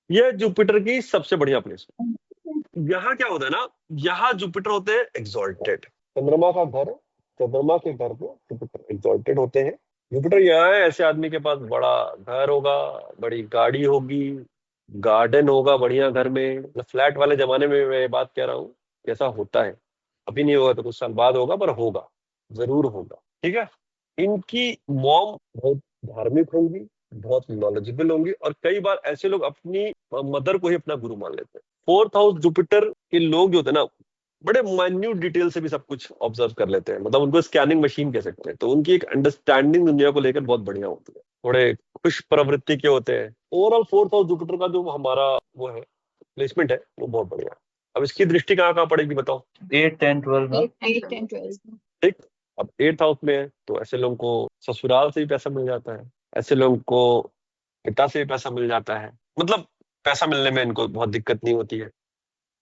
ये जुपिटर की सबसे बढ़िया प्लेस है। यहाँ क्या होता है ना, यहाँ जुपिटर होते हैं एग्जॉल्टेड। चंद्रमा का घर, चंद्रमा के घर पे जुपिटर एग्जॉल्टेड होते हैं। जुपिटर यहाँ है, ऐसे आदमी के पास बड़ा घर होगा, बड़ी गाड़ी होगी, गार्डन होगा बढ़िया घर में। मतलब फ्लैट वाले जमाने में मैं ये बात कह रहा हूँ, कैसा होता है। अभी नहीं होगा तो कुछ साल बाद होगा, पर होगा, जरूर होगा। ठीक है। इनकी मॉम बहुत धार्मिक होंगी, बहुत नॉलेजेबल होंगी, और कई बार ऐसे लोग अपनी मदर को ही अपना गुरु मान लेते हैं। फोर्थ हाउस जुपिटर के लोग जो होते हैं ना, बड़े माइन्यूट डिटेल से भी सब कुछ ऑब्जर्व कर लेते हैं। मतलब उनको स्कैनिंग मशीन कह सकते हैं। तो उनकी एक अंडरस्टैंडिंग दुनिया को लेकर बहुत बढ़िया होती है, थोड़े खुश प्रवृत्ति के होते हैं। ओवरऑल फोर्थ हाउस जुपिटर का जो हमारा वो है प्लेसमेंट है, वो बहुत बढ़िया है। अब इसकी दृष्टि कहाँ कहाँ पड़ेगी बताओ। 8, 10, 12 में। 8 एंड 12। ठीक। अब एट्थ हाउस में है तो ऐसे लोगों को ससुराल से भी पैसा मिल जाता है, ऐसे लोगों को पिता से भी पैसा मिल जाता है। मतलब पैसा मिलने में इनको बहुत दिक्कत नहीं होती है।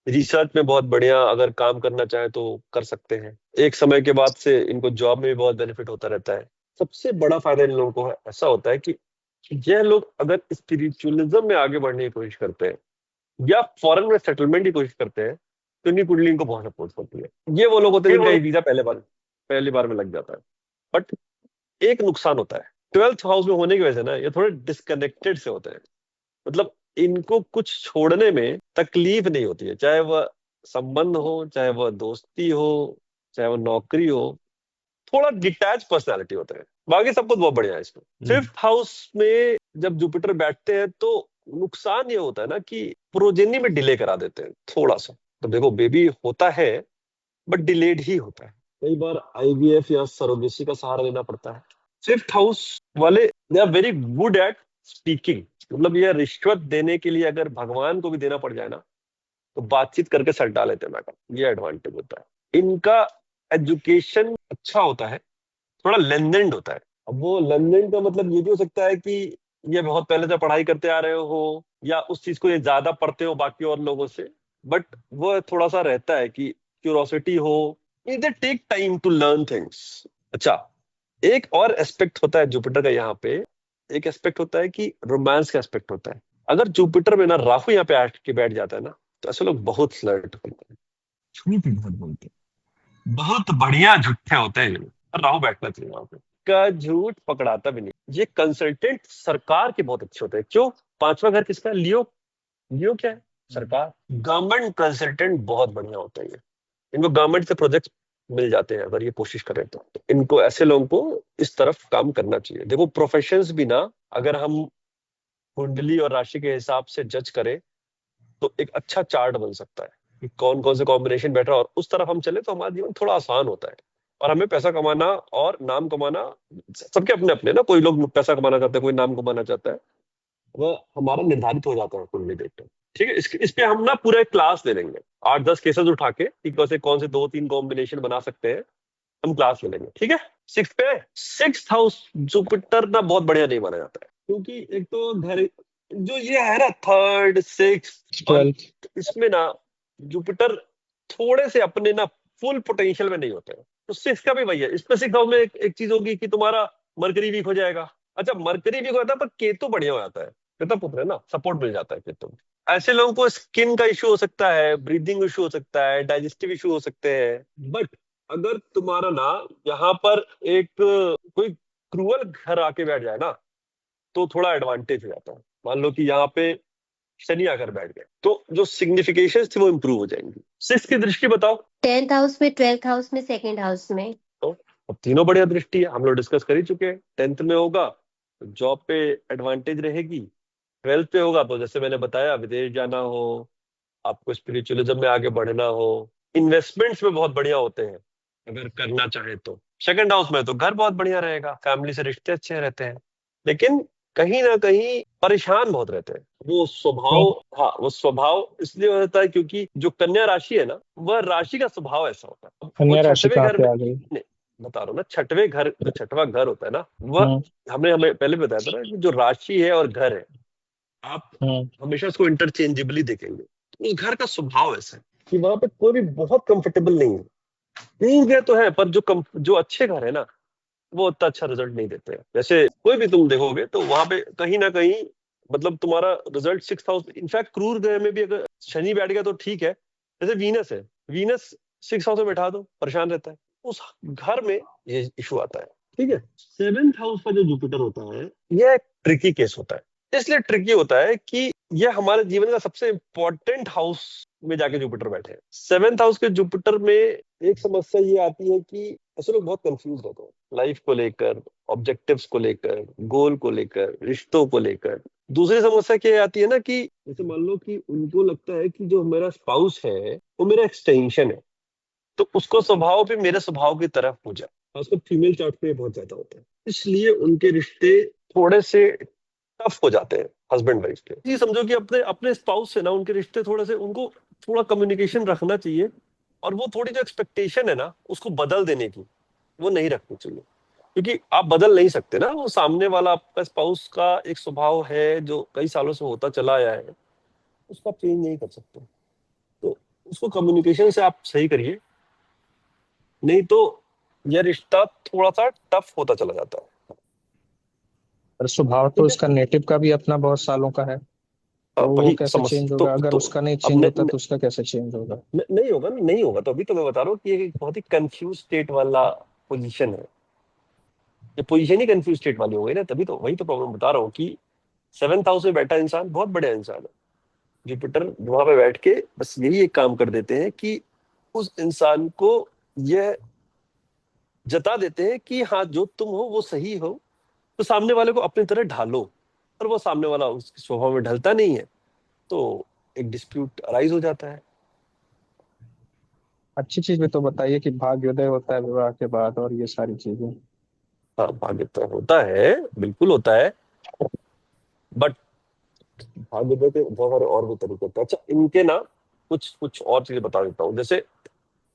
रिसर्च में बहुत बढ़िया अगर काम करना चाहे तो कर सकते हैं। एक समय के बाद से इनको जॉब में भी बहुत बेनिफिट होता रहता है। सबसे बड़ा फायदा इन लोगों को ऐसा होता है कि यह लोग अगर स्पिरिचुअलिज्म में आगे बढ़ने की कोशिश करते हैं या फॉरेन में सेटलमेंट की कोशिश करते हैं, तो इनकी कुंडली इनको बहुत सपोर्ट करती है। ये वो लोग होते हैं जिनका वीजा पहली बार में लग जाता है। बट एक नुकसान होता है, ट्वेल्थ हाउस में होने की वजह से ना ये थोड़े डिस्कनेक्टेड से होते हैं। मतलब इनको कुछ छोड़ने में तकलीफ नहीं होती है, चाहे वह संबंध हो, चाहे वह दोस्ती हो, चाहे वह नौकरी हो। थोड़ा डिटैच पर्सनालिटी होता है, बाकी सब कुछ बहुत बढ़िया है इसमें। फिफ्थ हाउस में जब जुपिटर बैठते हैं तो नुकसान ये होता है ना कि प्रोजेनी में डिले करा देते हैं थोड़ा सा। तो देखो बेबी होता है, बट डिलेड ही होता है। कई बार आईवीएफ या सरोगेसी का सहारा लेना पड़ता है। फिफ्थ हाउस वाले they are very good at speaking. मतलब ये रिश्वत देने के लिए अगर भगवान को भी देना पड़ जाए ना, तो बातचीत करके सल्टा लेते हैं मैडम। ये एडवांटेज होता है इनका। एजुकेशन अच्छा होता है, थोड़ा लेंदेंड होता है। अब वो लेंदेंड का मतलब ये भी हो सकता है कि ये बहुत पहले से पढ़ाई करते आ रहे हो, या उस चीज को ये ज्यादा पढ़ते हो बाकी और लोगों से। बट वो थोड़ा सा रहता है कि क्यूरोसिटी हो, they take time to learn things. अच्छा, एक और एस्पेक्ट होता है जुपिटर का यहाँ पे। एक एस्पेक्ट होता है कि रोमांस का एस्पेक्ट होता है। अगर जुपिटर में ना राहु यहाँ पे आके के बैठ जाता है ना, तो ऐसे लोग बहुत फ्लर्ट होते हैं, झूठ भी बहुत बोलते हैं, बहुत बढ़िया झूठे होते हैं ये लोग। और राहु बैठना चाहिए वहां पे, का झूठ पकड़ाता भी नहीं। ये कंसल्टेंट सरकार के बहुत अच्छे होते हैं। क्यों? पांचवा घर किसका है? लियो। लियो क्या है? सरकार। गवर्नमेंट कंसल्टेंट बहुत बढ़िया होते हैं ये। इनको गवर्नमेंट से प्रोजेक्ट मिल जाते हैं अगर ये कोशिश करें तो इनको, ऐसे लोगों को इस तरफ काम करना चाहिए। देखो प्रोफेशंस भी ना, अगर हम कुंडली और राशि के हिसाब से जज करें तो एक अच्छा चार्ट बन सकता है कि कौन कौन से कॉम्बिनेशन बेटर, और उस तरफ हम चले तो हमारा जीवन थोड़ा आसान होता है। और हमें पैसा कमाना और नाम कमाना, सबके अपने अपने ना, कोई लोग पैसा कमाना चाहते हैं, कोई नाम कमाना चाहता है, वह हमारा निर्धारित हो जाता है कुंडली देखकर। ठीक है। इस पे हम ना पूरा एक क्लास ले लेंगे, 8-10 केसेस उठा के कि कैसे कौन से 2-3 कॉम्बिनेशन बना सकते हैं, हम क्लास ले लेंगे। ठीक है। सिक्स पे, सिक्स हाउस जुपिटर ना बहुत बढ़िया नहीं माना जाता है, क्योंकि एक तो घर जो ये है ना, थर्ड सिक्स, और 12th। इसमें ना जुपिटर थोड़े से अपने ना फुल पोटेंशियल में नहीं होते हैं। तो सिक्स का भी वही है। इसमें सिक्स हाउस में एक चीज होगी कि तुम्हारा मरकरी वीक हो जाएगा। अच्छा, मरकरी वीक हो जाता है पर केतु बढ़िया हो जाता है। पिता पुत्र है ना, सपोर्ट मिल जाता है केतु में। ऐसे लोगों को स्किन का इशू हो सकता है, ब्रीदिंग इशू हो सकता है, डाइजेस्टिव इशू हो सकते हैं। बट अगर तुम्हारा ना यहाँ पर एक कोई क्रूअल घर आके बैठ जाए ना, तो थोड़ा एडवांटेज हो जाता है। मान लो कि यहाँ पे शनि आकर बैठ गए, तो जो सिग्निफिकेशन थी वो इंप्रूव हो जाएंगी। सिक्स की दृष्टि बताओ। 10th हाउस में, 12th हाउस में, 2nd हाउस में। तो अब तीनों बढ़िया दृष्टि है, हम लोग डिस्कस कर ही चुके हैं। 10th में होगा तो जॉब पे एडवांटेज रहेगी। 12th पे होगा तो जैसे मैंने बताया, विदेश जाना हो, आपको स्पिरिचुअलिज्म में आगे बढ़ना हो, इन्वेस्टमेंट्स में बहुत बढ़िया होते हैं अगर करना चाहे तो। सेकंड हाउस में तो घर बहुत बढ़िया रहेगा, फैमिली से रिश्ते अच्छे रहते हैं, लेकिन कहीं ना कहीं परेशान बहुत रहते हैं। वो स्वभाव, हाँ वो स्वभाव इसलिए होता है क्योंकि जो कन्या राशि है ना, वह राशि का स्वभाव ऐसा होता है। वो कन्या राशि छठवें कहाँ घर पे में, आ गई? नहीं बता रहा हूँ ना, छठवें घर, जो छठवां घर होता है ना, वह हम्म। हमने हमें पहले बताया था ना कि जो राशि है और घर है, आप हम्म। हमेशा उसको इंटरचेंजेबली देखेंगे। तो उस घर का स्वभाव ऐसा है कि वहां पे कोई भी बहुत कंफर्टेबल नहीं है। ठीक है तो है, पर जो अच्छे घर है ना, वो उतना अच्छा रिजल्ट नहीं देते हैं। जैसे कोई भी तुम देखोगे तो वहां पे कहीं ना कहीं मतलब तुम्हारा रिजल्ट 6th हाउस, इनफैक्ट क्रूर ग्रह में भी अगर शनि बैठ गया तो ठीक है। जैसे वीनस है, वीनस 6th हाउस में बैठा दो, परेशान रहता है, उस घर में ये इशू आता है। ठीक है, 7th हाउस का जो जुपिटर होता है यह एक ट्रिकी केस होता है। इसलिए ट्रिकी होता है कि यह हमारे जीवन का सबसे इंपॉर्टेंट हाउस में जाके जुपिटर बैठे हैं। 7th हाउस के जुपिटर में एक समस्या ये आती है कि ऐसे लोग बहुत कंफ्यूज रहते हैं लाइफ को लेकर, ऑब्जेक्टिव्स को लेकर, गोल को लेकर, रिश्तों को लेकर। दूसरी समस्या क्या आती है ना कि जैसे मान लो कि उनको लगता है कि जो मेरा स्पाउस है वो मेरा एक्सटेंशन है, तो उसको स्वभाव भी मेरे स्वभाव की तरफ हो जाए। खासकर फीमेल चार्ट पे बहुत ज्यादा होता है, इसलिए उनके रिश्ते थोड़े से टफ हो जाते हैं हस्बैंड वाइफ के। ये समझो कि अपने अपने स्पाउस से ना उनके रिश्ते थोड़े से, उनको थोड़ा कम्युनिकेशन रखना चाहिए, और वो थोड़ी जो एक्सपेक्टेशन है ना उसको बदल देने की वो नहीं रखनी चाहिए, क्योंकि आप बदल नहीं सकते ना। वो सामने वाला आपका स्पाउस का एक स्वभाव है जो कई सालों से होता चला आया है, उसको आप चेंज नहीं कर सकते। तो उसको कम्युनिकेशन से आप सही करिए, नहीं तो यह रिश्ता थोड़ा सा टफ होता चला जाता है। पर स्वभाव तो ठीक है, उसका नेटिव का भी अपना बहुत सालों का है, तो वो वही कैसे समझ चेंज होगा? अगर तो उसका नहीं अब चेंज होता तो उसका कैसे चेंज होगा? नहीं होगा, नहीं होगा। तो अभी तो मैं बता रहा हूँ कि ये एक बहुत ही कंफ्यूज स्टेट वाला पोजीशन है। ये पोजीशन ही कंफ्यूज स्टेट वाली हो गई ना, तभी तो वही तो प्रॉब्लम बता रहा हूँ कि 7th हाउस में बैठा इंसान बहुत बढ़िया इंसान है। जुपिटर वहां पे बैठ के बस यही एक काम कर देते हैं कि उस इंसान को यह जता देते हैं कि हाँ जो तुम हो वो सही हो, तो सामने वाले को अपनी तरह ढालो, और वो सामने वाला उसके स्वभाव में ढलता नहीं है, तो एक डिस्प्यूट अराइज हो जाता है। अच्छी चीज भी तो बताइए कि भाग्योदय होता है विवाह के बाद और ये सारी चीजें। हाँ, भाग्य तो होता है, बिल्कुल होता है, बट भाग्योदय के बहुत सारे और भी तरीके होते हैं। अच्छा, इनके ना कुछ कुछ और चीजें बता देता हूँ। जैसे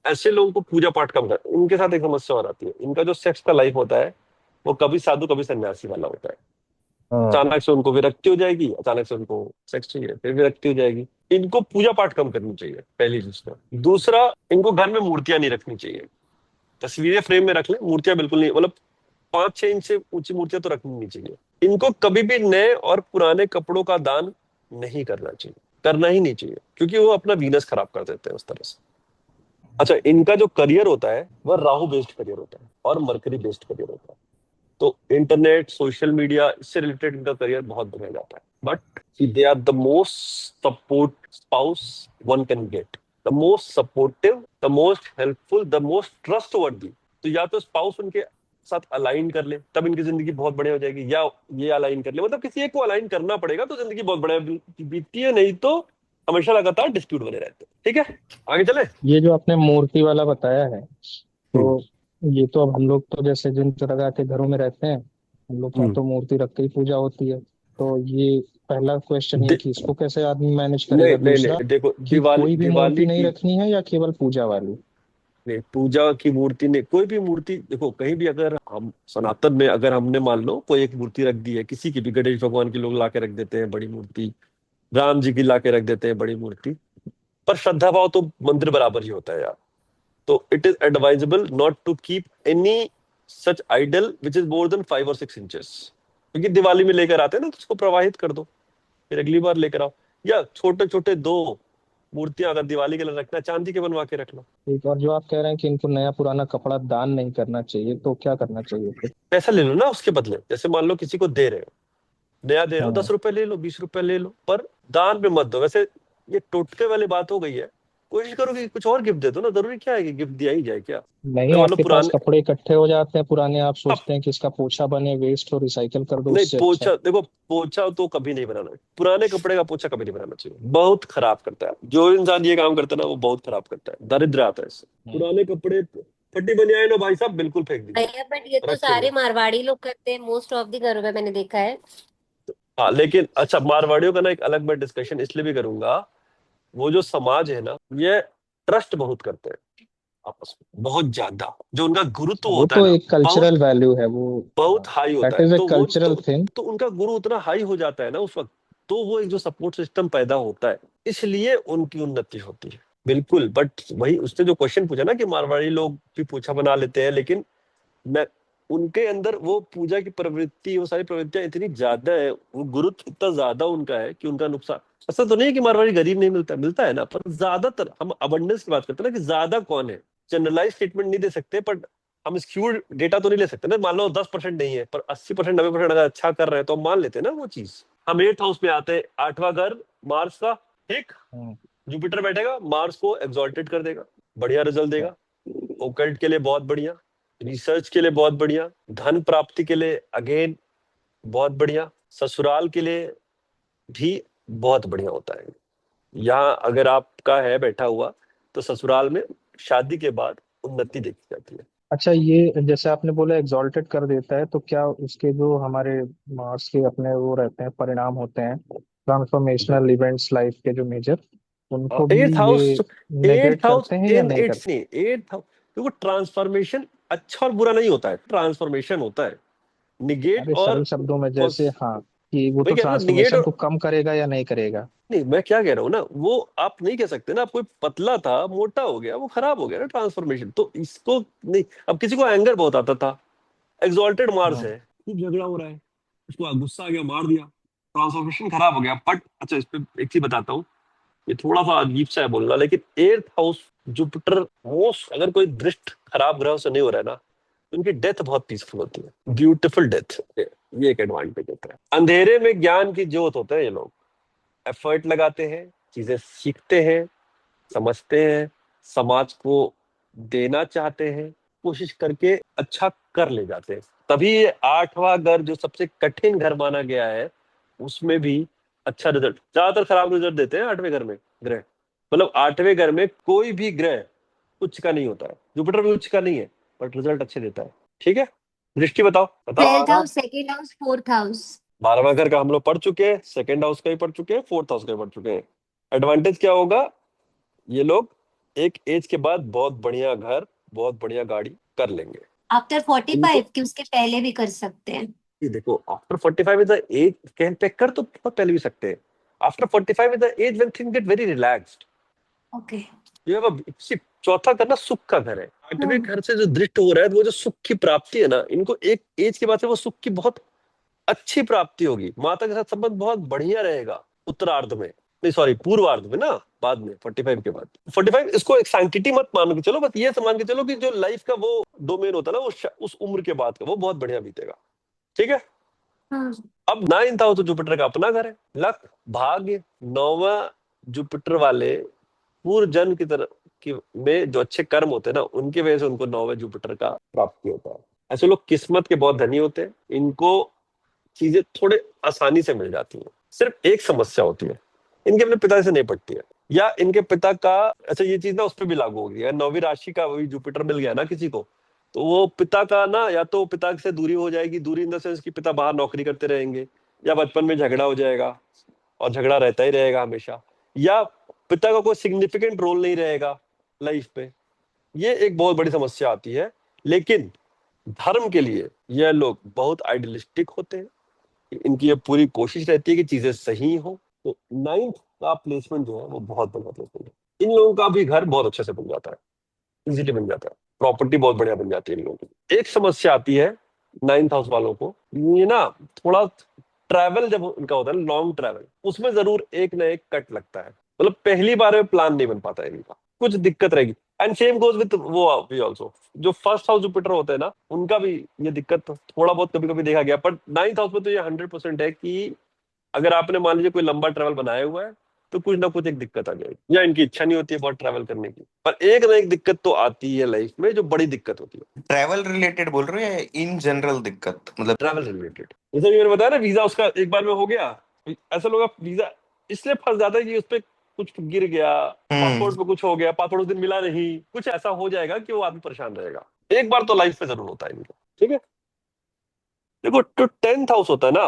ऐसे लोगों को पूजा पाठ कम कर, इनके साथ एक समस्या और आती है। इनका जो सेक्स का लाइफ होता है वो कभी साधु कभी सन्यासी वाला होता है। हाँ। अचानक से उनको विरक्ति हो जाएगी, अचानक से उनको सेक्स चाहिए, फिर विरक्ति हो जाएगी। इनको पूजा पाठ कम करनी चाहिए, पहली चीज तो। दूसरा, इनको घर में मूर्तियां नहीं रखनी चाहिए। तस्वीरें फ्रेम में रख लें, मूर्तियां बिल्कुल नहीं, मतलब 5-6 इंच से ऊंची मूर्तियां तो रखनी नहीं चाहिए। इनको कभी भी नए और पुराने कपड़ों का दान नहीं करना चाहिए, करना ही नहीं चाहिए, क्योंकि वो अपना वीनस खराब कर देते हैं उस तरह से। अच्छा, इनका जो करियर होता है वह राहु बेस्ड करियर होता है और मरकरी बेस्ड करियर होता है। तो इंटरनेट, सोशल मीडिया, इससे रिलेटेड इनका करियर बहुत बढ़िया जाता है। But they are the most support spouse one can get, the most supportive, the most helpful, the most trustworthy. तो या तो स्पाउस उनके साथ अलाइन कर ले, तब इनकी जिंदगी बहुत बढ़िया हो जाएगी, या ये अलाइन कर ले, मतलब किसी एक को अलाइन करना पड़ेगा तो जिंदगी बहुत बढ़िया बीतती है, नहीं तो हमेशा लगातार डिस्प्यूट बने रहते हैं। ठीक है, आगे चले। ये जो आपने मूर्ति वाला बताया है, हम्म तो ये तो अब हम लोग तो जैसे जिन जगह के घरों में रहते हैं, हम लोग का हम्म तो मूर्ति रख के ही पूजा होती है। तो ये पहला क्वेश्चन ये दे- कि इसको कैसे आदमी मैनेज नहीं करेगा। नहीं दूसरा नहीं, देखो, कि दिवाली कोई भी मूर्ति दिवाली नहीं की, रखनी है या केवल पूजा वाली? नहीं, पूजा की मूर्ति नहीं, कोई भी मूर्ति देखो, कहीं भी अगर हम सनातन में अगर हमने मान लो कोई एक मूर्ति रख दी है, किसी की भी, गणेश भगवान की लोग ला के रख देते हैं बड़ी मूर्ति, राम जी की ला के रख देते हैं बड़ी मूर्ति, पर श्रद्धा भाव तो मंदिर बराबर ही होता है यार। तो it is advisable not to keep any such idol which is more than 5 और 6 इंचेस, क्योंकि दिवाली में लेकर आते हैं ना, तो उसको प्रवाहित कर दो, फिर अगली बार लेकर आओ। या छोटे छोटे 2 मूर्तियां अगर दिवाली के लिए रखना, चांदी के बनवा के रख लो। ठीक। और जो आप कह रहे हैं कि इनको नया पुराना कपड़ा दान नहीं करना चाहिए, तो क्या करना चाहिए फिर? पैसा ले लो ना उसके बदले, जैसे मान लो किसी को दे रहे हो, नया दे रहे हो, हाँ। 10 रुपए ले लो, 20 रुपए ले लो, पर दान में मत दो। वैसे ये टोटके वाली बात हो गई है, कोशिश करो कि कुछ और गिफ्ट दे दो ना, जरूरी क्या है कि गिफ्ट दिया ही जाए क्या। नहीं, अगर मान लो आपके पास पुराने, कपड़े इकट्ठे हो जाते हैं पुराने, आप अब सोचते हैं कि इसका पोछा बने, वेस्ट हो रिसाइकल कर दो नहीं, उससे अच्छा। पोछा देखो, पोछा तो कभी नहीं बनाना, पुराने कपड़े का पोछा कभी नहीं बनाना चाहिए, बहुत खराब करता है। जो इंसान ये काम करता है ना वो बहुत खराब करता है, दरिद्र आता है इससे। पुराने कपड़े, फटी बनियान हो भाई साहब, बिल्कुल फेंक दीजिए, भैया बट ये तो रखे सारे नहीं। मारवाड़ी लोग करते हैं, मोस्ट ऑफ द घरों में मैंने देखा है। हाँ, लेकिन अच्छा, मारवाड़ियों का ना एक अलग मैं डिस्कशन इसलिए भी करूंगा, वो जो समाज है ना, ये ट्रस्ट बहुत करते हैं आपस में, बहुत ज्यादा। जो उनका गुरुत्व वो होता है तो ना, एक कल्चरल बहुत वैल्यू है वो। बहुत हाई होता दैट है, इज ए तो वो कल्चरल थिंग। तो उनका गुरु उतना हाई हो जाता है ना उस वक्त, तो वो एक जो सपोर्ट सिस्टम पैदा होता है, इसलिए उनकी उन्नति होती है। बिल्कुल, बट वही उसने जो क्वेश्चन पूछा ना कि मारवाड़ी लोग भी पूछा बना लेते हैं, लेकिन मैं उनके अंदर वो पूजा की प्रवृत्ति, वो सारी प्रवृत्तियां इतनी ज्यादा है, वो गुरुत्व इतना ज्यादा उनका है कि उनका नुकसान। ऐसा तो नहीं है कि मारवाड़ी गरीब नहीं मिलता, मिलता है ना, पर ज्यादातर हम अबंडेंस की बात करते हैं ना कि ज्यादा कौन है, जनरलाइज स्टेटमेंट नहीं दे सकते, बट हम स्क्यूड डेटा तो नहीं ले सकते ना। मान लो 10% नहीं है, पर 80% 90% अगर अच्छा कर रहे हैं तो हम मान लेते हैं ना वो चीज। हम 8th हाउस में आते हैं, 8वां घर मार्स का, ठीक। हम्म, जुपिटर बैठेगा, मार्स को एग्जॉल्टेड कर देगा, बढ़िया रिजल्ट देगा, ओकल्ट के लिए बहुत बढ़िया, रिसर्च के लिए बहुत बढ़िया, धन प्राप्ति के लिए अगेन बहुत बढ़िया, ससुराल के लिए भी बहुत बढ़िया होता है। यहाँ अगर आपका है बैठा हुआ तो ससुराल में शादी के बाद उन्नति देखी जाती है। अच्छा, ये जैसे आपने बोला एग्जॉल्टेड कर देता है, तो क्या उसके जो हमारे मार्स के अपने वो रहते हैं, परिणाम होते हैं, ट्रांसफॉर्मेशनल इवेंट्स लाइफ के जो मेजर, उनको भी 8th हाउस, ये नेगेट 8th हाउस करते हैं या इन नहीं इट्स करते? नहीं, 8th हाउस देखो, ट्रांसफॉर्मेशन अच्छा और बुरा नहीं होता है, ट्रांसफॉर्मेशन होता है, निगेट अरे और सरल शब्दों में जैसे, हाँ, कि वो मैं तो कह रहा हूँ निगेट ट्रांसफॉर्मेशन और को कम करेगा या नहीं करेगा? नहीं, मैं क्या कह रहा हूँ ना, वो आप नहीं कह सकते ना, आप कोई पतला था मोटा हो गया वो खराब हो गया ना ट्रांसफॉर्मेशन, तो इसको नहीं। अब किसी को एंगर बहुत आता था, एग्जॉल्टेड मार्स हाँ। है, खूब झगड़ा हो रहा है, उसको गुस्सा आ गया, मार दिया, ट्रांसफॉर्मेशन खराब हो गया। बट अच्छा, इस पे एक चीज बताता हूँ, ये थोड़ा सा अजीब सा है बोलना, लेकिन 8th हाउस जुपिटर मोस्ट, अगर कोई दृष्ट खराब ग्रह से नहीं हो रहा है ना, तो उनकी डेथ बहुत पीसफुल होती है, ब्यूटीफुल डेथ। ये एक एडवांटेज होता है। अंधेरे में ज्ञान की ज्योत होते हैं ये लोग, एफर्ट लगाते हैं, चीजें सीखते हैं, समझते हैं, समाज को देना चाहते हैं, कोशिश करके अच्छा कर ले जाते हैं। तभी ये 8वां घर जो सबसे कठिन घर माना गया है, उसमें भी अच्छा रिजल्ट, ज्यादातर खराब रिजल्ट देते हैं 8वें घर में ग्रह। मतलब 8वें घर में कोई भी ग्रह उच्च का नहीं होता है, जुपिटर भी उच्च का नहीं है, बट रिजल्ट अच्छे देता है। ठीक है, दृष्टि बताओ बताओ। 12th house, second house, 4th house. 12वां घर का हम लोग पढ़ चुके हैं, सेकंड हाउस का भी पढ़ चुके हैं, 4th हाउस का भी पढ़ चुके हैं। एडवांटेज क्या होगा, ये लोग एक एज के बाद बहुत बढ़िया घर, बहुत बढ़िया गाड़ी कर लेंगे। आफ्टर इनको 45 कि उसके पहले भी कर सकते हैं? ये देखो, आफ्टर 45 इज द एज, कह पे कर तो बहुत पहले भी सकते हैं। After 45 is the age when things get very relaxed. Okay. ये अब चौथा करना सुख का घर है, 8वें घर से जो दृष्ट हो रहा है, वो जो सुख की प्राप्ति है ना, इनको एक एज के बाद से वो सुख की बहुत अच्छी प्राप्ति होगी, माता के साथ संबंध बहुत बढ़िया रहेगा उत्तरार्ध में, नहीं सॉरी पूर्वार्ध में ना, बाद में 45 के बाद। 45 इसको एक सैंक्टिटी मत मान के चलो, बस ये मान के चलो कि जो लाइफ का वो डोमेन होता है ना, वो उस उम्र के बाद का वो बहुत बढ़िया बीतेगा। ठीक है। हाँ। अब 9th हाउस तो जुपिटर का अपना घर है, लक भाग्य, 9वां जुपिटर वाले पूर्व जन्म की तरह की में जो अच्छे कर्म होते हैं ना, उनकी वजह से उनको 9वें जुपिटर का प्राप्ति होता है। ऐसे लोग किस्मत के बहुत धनी होते हैं, इनको चीजें थोड़े आसानी से मिल जाती हैं। सिर्फ एक समस्या होती है, इनके अपने पिता से नहीं पटती है, या इनके पिता का, अच्छा ये चीज ना उस पर भी लागू होगी, अगर 9वीं राशि का वही जुपिटर मिल गया ना किसी को, तो वो पिता का ना, या तो पिता से दूरी हो जाएगी, दूरी इन द सेंस कि पिता बाहर नौकरी करते रहेंगे, या बचपन में झगड़ा हो जाएगा और झगड़ा रहता ही रहेगा हमेशा, या पिता का कोई सिग्निफिकेंट रोल नहीं रहेगा लाइफ पे। ये एक बहुत बड़ी समस्या आती है। लेकिन धर्म के लिए यह लोग बहुत आइडियलिस्टिक होते हैं, इनकी ये पूरी कोशिश रहती है कि चीजें सही हो। तो 9th का प्लेसमेंट जो है वो बहुत बढ़िया प्लेसमेंट है। इन लोगों का भी घर बहुत अच्छे से बन जाता है, इजीली बन जाता है, प्रॉपर्टी बहुत बढ़िया बन जाती है इन लोगों की। एक समस्या आती है 9th हाउस वालों को, ये ना थोड़ा ट्रैवल जब उनका होता है, लॉन्ग ट्रैवल, उसमें जरूर एक ना एक कट लगता है, मतलब पहली बार में प्लान नहीं बन पाता है इनका, कुछ दिक्कत रहेगी। एंड सेम गोज विद वो भी ऑल्सो, जो फर्स्ट हाउस जुपिटर होते हैं ना, उनका भी ये दिक्कत थोड़ा बहुत कभी कभी देखा गया। पर 9th हाउस में तो ये 100% है कि अगर आपने मान लीजिए कोई लंबा ट्रैवल बनाया हुआ है, तो कुछ ना कुछ एक दिक्कत आ जाएगी, या इनकी इच्छा नहीं होती है बहुत ट्रैवल करने की, पर एक ना एक दिक्कत तो आती है लाइफ में, जो बड़ी दिक्कत होती है। ट्रैवल रिलेटेड बोल रहे हैं, इन जनरल दिक्कत मतलब? ट्रैवल रिलेटेड, जैसे मैंने बताया ना, वीजा उसका एक बार में हो गया, ऐसा लोग वीजा इसलिए फंस जाता है कि उस पर कुछ गिर गया, पासपोर्ट पे कुछ हो गया, पासपोर्ट उस दिन मिला नहीं, कुछ ऐसा हो जाएगा कि वो आदमी परेशान रहेगा। एक बार तो लाइफ में जरूर होता है इनका। ठीक है। देखो, तो 10th हाउस होता है ना,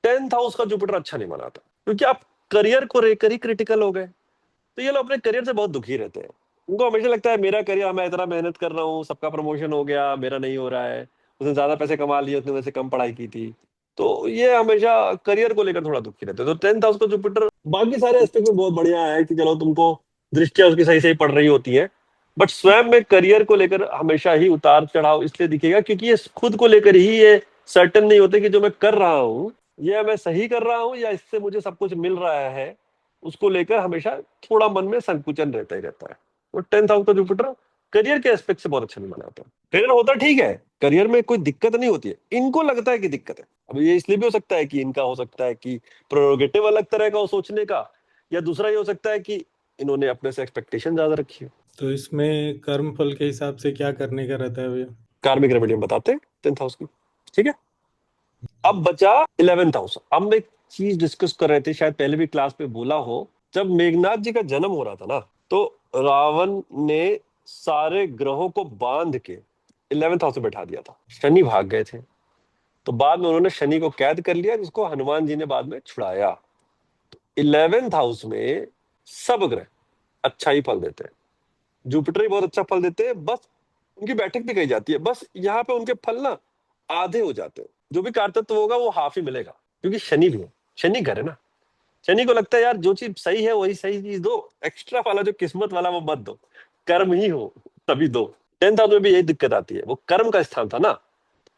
10th हाउस का जुपिटर अच्छा नहीं मनाता, क्योंकि आप करियर को लेकर ही क्रिटिकल हो गए, तो ये लोग अपने करियर से बहुत दुखी रहते हैं। उनको हमेशा लगता है मेरा करियर, मैं इतना मेहनत कर रहा हूँ, सबका प्रमोशन हो गया, मेरा नहीं हो रहा है, उसने ज्यादा पैसे कमा लिए, उसने वैसे कम पढ़ाई की थी। तो ये हमेशा करियर को लेकर थोड़ा दुखी रहते हैं। तो 10th हाउस का जुपिटर बाकी सारे एस्पेक्ट में बहुत बढ़िया है कि चलो तुमको दृष्टियां उसकी सही सही पड़ रही होती है, बट स्वयं में करियर को लेकर हमेशा ही उतार चढ़ाव इसलिए दिखेगा क्योंकि ये खुद को लेकर ही ये सर्टेन नहीं होते कि जो मैं कर रहा हूँ ये मैं सही कर रहा हूँ या इससे मुझे सब कुछ मिल रहा है, उसको लेकर हमेशा थोड़ा मन में संकुचन रहता ही रहता है। तो 10th हाउस का जुपिटर करियर के एस्पेक्ट से बहुत अच्छा नहीं माना जाता। करियर होता ठीक है, करियर में कोई दिक्कत नहीं होती है, इनको लगता है कि दिक्कत है। अब ये इसलिए भी हो सकता है कि इनका हो सकता है कि प्रोरोगेटिव अलग तरह का हो सोचने का, या दूसरा ये हो सकता है कि इन्होंने अपने से एक्सपेक्टेशन ज्यादा रखी है। तो इसमें कर्म फल के हिसाब से क्या करने का रहता है भैया? कार्मिक रेमेडी हम बताते हैं 10th हाउस की, ठीक है। अब बचा 11th हाउस। हम एक चीज डिस्कस कर रहे थे, शायद पहले भी क्लास में बोला हो, जब मेघनाथ जी का जन्म हो रहा था ना, तो रावण ने सारे ग्रहों को बांध के 11th हाउस में बैठा दिया था। शनि भाग गए थे, तो बाद में उन्होंने शनि को कैद कर लिया, जिसको हनुमान जी ने बाद में छुड़ाया। 11th हाउस में सब ग्रह अच्छा ही फल देते हैं, जुपिटर ही बहुत अच्छा फल देते हैं, बस उनकी बैठक भी कही जाती है, बस यहाँ पे उनके फल ना आधे हो जाते हैं। जो भी कारतत्व होगा वो हाफ ही मिलेगा, क्योंकि शनि भी है, शनि घर है ना। शनि को लगता है यार जो चीज सही है वही सही चीज दो, एक्स्ट्रा वाला जो किस्मत वाला वो मत दो, कर्म ही हो तभी दो। 10th हाउस में भी यही दिक्कत आती है, वो कर्म का स्थान था ना,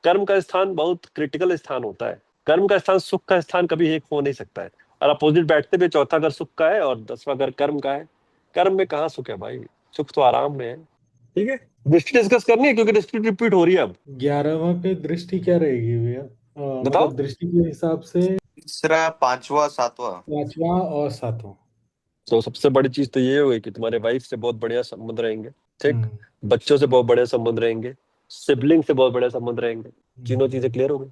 कर्म का स्थान बहुत क्रिटिकल स्थान होता है। कर्म का स्थान सुख का स्थान कभी एक हो नहीं सकता है, और अपोजिट बैठते भी, चौथा घर सुख का है और 10वां घर कर्म का है। कर्म में कहाँ सुख है भाई, सुख तो आराम में है। ठीक है, दृष्टि डिस्कस करनी है क्योंकि दृष्टि रिपीट हो रही है अब। 11वां पे दृष्टि क्या रहेगी भैया? बताओ। मतलब दृष्टि के हिसाब से तीसरा, पांचवा, सातवां। 5वां और 7वां। तो सबसे बड़ी चीज तो ये होगी कि तुम्हारे वाइफ से बहुत बढ़िया संबंध रहेंगे, ठीक, हम्म, बच्चों से बहुत बढ़िया संबंध रहेंगे, सिबलिंग से बहुत बढ़िया संबंध रहेंगे। तीनों चीजें क्लियर हो गई,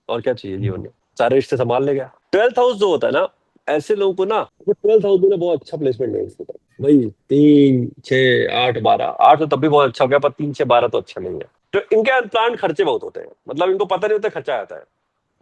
और क्या चाहिए जीवन में, सारे रिश्ते संभाल लेगा। 12th हाउस जो होता है ना, ऐसे लोगों को ना, वो 12th हाउस में ना बहुत अच्छा प्लेसमेंट है इसके, भाई 3 6 8 12, 8 तो तब भी बहुत अच्छा हो गया, पर 3 6 12 तो अच्छा नहीं है। तो इनके अनप्लान्ड खर्चे बहुत होते हैं, मतलब इनको पता नहीं होता खर्चा आता है,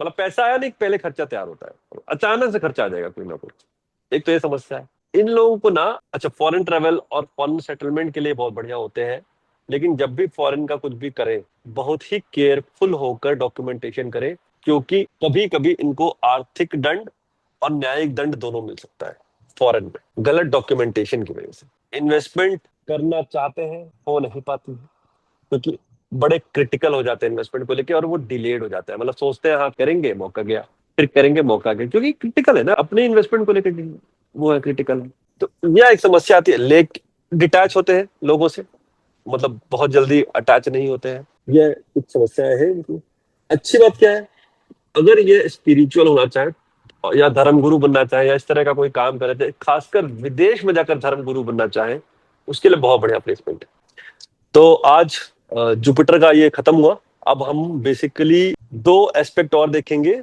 मतलब पैसा आया नहीं, पहले खर्चा तैयार होता है, अचानक से खर्चा आ जाएगा कोई ना कोई। एक तो ये समस्या है इन लोगों को ना। अच्छा, फॉरेन ट्रेवल और फॉरेन सेटलमेंट के लिए बहुत बढ़िया होते हैं, लेकिन जब भी फॉरेन का कुछ भी करें, बहुत ही केयरफुल होकर डॉक्यूमेंटेशन करें, क्योंकि कभी कभी इनको आर्थिक दंड और न्यायिक दंड दोनों मिल सकता है फॉरेन में, गलत डॉक्यूमेंटेशन की वजह से। इन्वेस्टमेंट करना चाहते हैं, हो नहीं पाती है, क्योंकि बड़े क्रिटिकल हो जाते हैं इन्वेस्टमेंट को लेके, और वो डिलेड हो जाता है, मतलब सोचते हैं हाँ करेंगे, मौका गया, फिर करेंगे, मौका गया, क्योंकि क्रिटिकल है ना, अपने इन्वेस्टमेंट को लेकर वो है, क्रिटिकल है। तो यह एक समस्या आती है। लेक डिटैच होते हैं लोगों से, मतलब बहुत जल्दी अटैच नहीं होते हैं, यह कुछ समस्याएं हैं इनकी। अच्छी बात क्या है, अगर ये स्पिरिचुअल होना चाहे या धर्म गुरु बनना चाहे या इस तरह का कोई काम करे थे, खासकर विदेश में जाकर धर्म गुरु बनना चाहे, उसके लिए बहुत बढ़िया प्लेसमेंट है। तो आज जुपिटर का ये खत्म हुआ। अब हम बेसिकली 2 एस्पेक्ट और देखेंगे।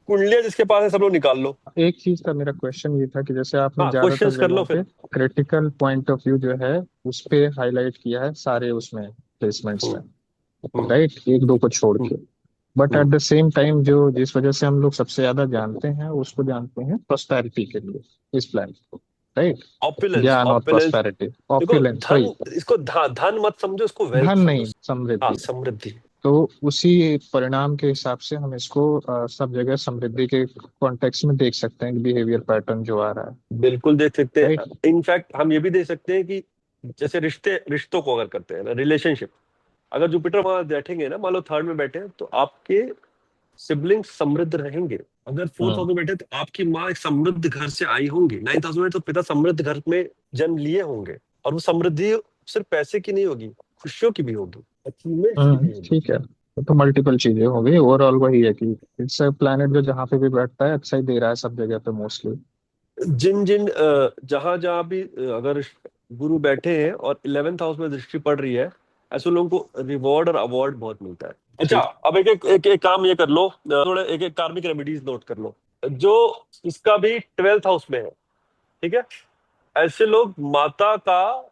कुंडलियां जिसके पास है सब लोग निकाल लो। एक चीज का मेरा क्वेश्चन ये था कि जैसे आपने हाँ, ज्यादातर क्वेश्चंस कर लो जगहों फिर। पे क्रिटिकल पॉइंट ऑफ व्यू जो है उस पे हाईलाइट किया है सारे उसमें प्लेसमेंट्स में, हम्म, राइट, एक दो को छोड़ हम्म, के। But at hmm, the same time जो जिस वजह से हम लोग सबसे ज्यादा जानते हैं उसको जानते हैं प्रोस्पेरिटी के लिए, इस प्लान को, राइट, ऑपुलेंस, ज्ञान और ऑपुलेंस। प्रोस्पेरिटी, देखो, ऑप्युलेंस, धन, वही, इसको धन मत समझो, इसको वेल्थ धन समझो। नहीं, हाँ, समृद्धि। समृद्धि। तो उसी परिणाम के हिसाब से हम इसको सब जगह समृद्धि के कॉन्टेक्स्ट में देख सकते हैं, बिहेवियर पैटर्न जो आ रहा है, बिल्कुल देख सकते हैं। राइट। इनफैक्ट हम ये भी देख सकते हैं कि जैसे रिश्तों को अगर करते हैं ना, रिलेशनशिप, अगर जुपिटर वहां बैठेंगे ना, मान लो 3rd में बैठे हैं, तो आपके सिबलिंग समृद्ध रहेंगे। अगर 4th हाउस में बैठे तो आपकी माँ एक समृद्ध घर से आई होंगी। 9th हाउस में तो पिता समृद्ध घर में जन्म लिए होंगे, और वो समृद्धि सिर्फ पैसे की नहीं होगी, खुशियों की भी होगी, अचीवमेंट्स की भी होगी। ठीक है, तो मल्टीपल चीजें हो गई, ओवरऑल वही है कि इट्स प्लैनेट जो जहाँ पे भी बैठता है अच्छा ही दे रहा है सब जगह पे मोस्टली। जिन जिन जहां जहां भी अगर गुरु बैठे हैं और 11th हाउस में दृष्टि पड़ रही है, ऐसे लोगों को रिवॉर्ड और अवार्ड बहुत मिलता है। अच्छा, अब एक एक, एक, एक काम ये कर लो, थोड़े एक एक कार्मिक रेमेडीज नोट कर लो, जो इसका भी 12th हाउस में है, ठीक है। ऐसे लोग माता का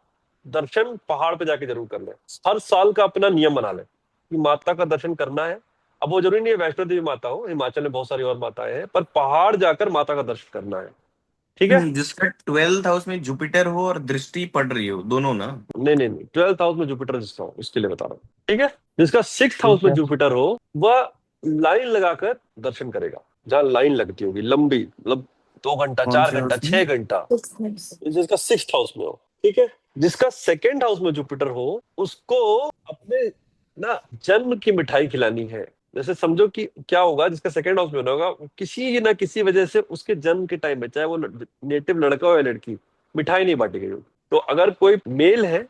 दर्शन पहाड़ पे जाके जरूर कर ले, हर साल का अपना नियम बना ले कि माता का दर्शन करना है। अब वो जरूरी नहीं है वैष्णो देवी माता हो, हिमाचल में बहुत सारी और माताएं हैं, पर पहाड़ जाकर माता का दर्शन करना है, ठीक है। जिसका 12th हाउस में जुपिटर हो और दृष्टि पड़ रही हो, दोनों ना। नहीं नहीं नहीं, 12th हाउस में जुपिटर जिसका हो इसके लिए बता रहा हूँ, ठीक है। जिसका 6th हाउस ठीक में है, जुपिटर हो, वह लाइन लगाकर दर्शन करेगा, जहाँ लाइन लगती होगी लंबी, मतलब 2 घंटा, कौन 4 से घंटा, हाउस में? 6 घंटा, जिसका 6th हाउस में हो, ठीक है। जिसका सेकंड हाउस में जुपिटर हो उसको अपने ना जन्म की मिठाई खिलानी है। जैसे समझो कि क्या होगा, जिसका सेकंड हाउस में होना होगा, किसी ना किसी वजह से उसके जन्म के टाइम में, चाहे वो नेटिव लड़का हो या लड़की, मिठाई नहीं बांटी गई होगी। तो अगर कोई मेल है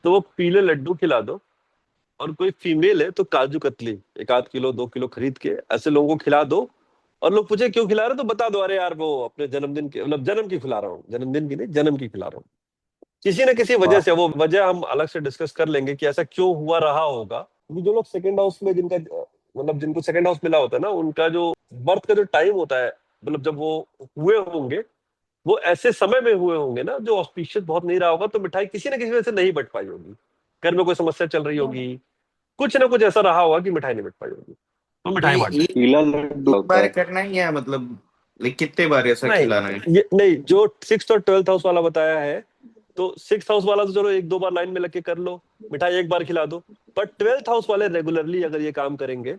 तो वो पीले लड्डू खिला दो, और कोई फीमेल है तो काजू कतली 1 आध किलो 2 किलो खरीद के ऐसे लोगों को खिला दो। और लोग पूछे क्यों खिला रहे हो, तो बता दो, अरे यार वो अपने जन्मदिन की, मतलब जन्म की खिला रहा हूँ, जन्मदिन की नहीं, जन्म की खिला रहा हूँ। किसी न किसी वजह वाह। से, वो वजह हम अलग से डिस्कस कर लेंगे कि ऐसा क्यों हुआ रहा होगा। क्योंकि जो लोग सेकंड हाउस में, जिनका मतलब जिनको सेकंड हाउस मिला होता है ना, उनका जो बर्थ का जो टाइम होता है, मतलब जब वो हुए होंगे, वो ऐसे समय में हुए होंगे ना जो ऑस्पिशियस बहुत नहीं रहा होगा, तो मिठाई किसी न किसी वजह से नहीं बट पाई होगी, घर में कोई समस्या चल रही होगी, कुछ ना कुछ ऐसा रहा होगा कि मिठाई नहीं बट पाई होगी, तो मिठाई ये बांट दें। एक पीला लड्डू होता बार है। करना है या मतलब कितने बार ऐसा नहीं, खिलाना है? ये नहीं, जो 6th और 12th हाउस वाला बताया है, तो 6th हाउस वाला तो चलो 1 2 बार लाइन में लग के कर लो, मिठाई एक बार खिला दो। पर 12th हाउस वाले रेगुलरली अगर ये काम करेंगे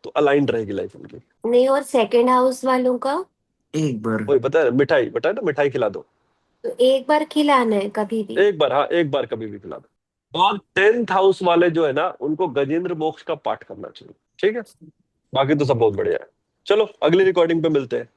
तो अलाइंड रहेगी लाइफ उनकी। नहीं, और सेकंड हाउस वालों का एक बार। वही पता है, मिठाई बताया ना, मिठाई खिला दो तो एक बार खिलाना है कभी भी। एक बार, हाँ एक बार कभी भी खिला दो। और 10th हाउस वाले जो है ना, उनको गजेंद्र मोक्ष का पाठ करना चाहिए। ठीक है, बाकी तो सब बहुत बढ़िया है। चलो अगली रिकॉर्डिंग पे मिलते हैं।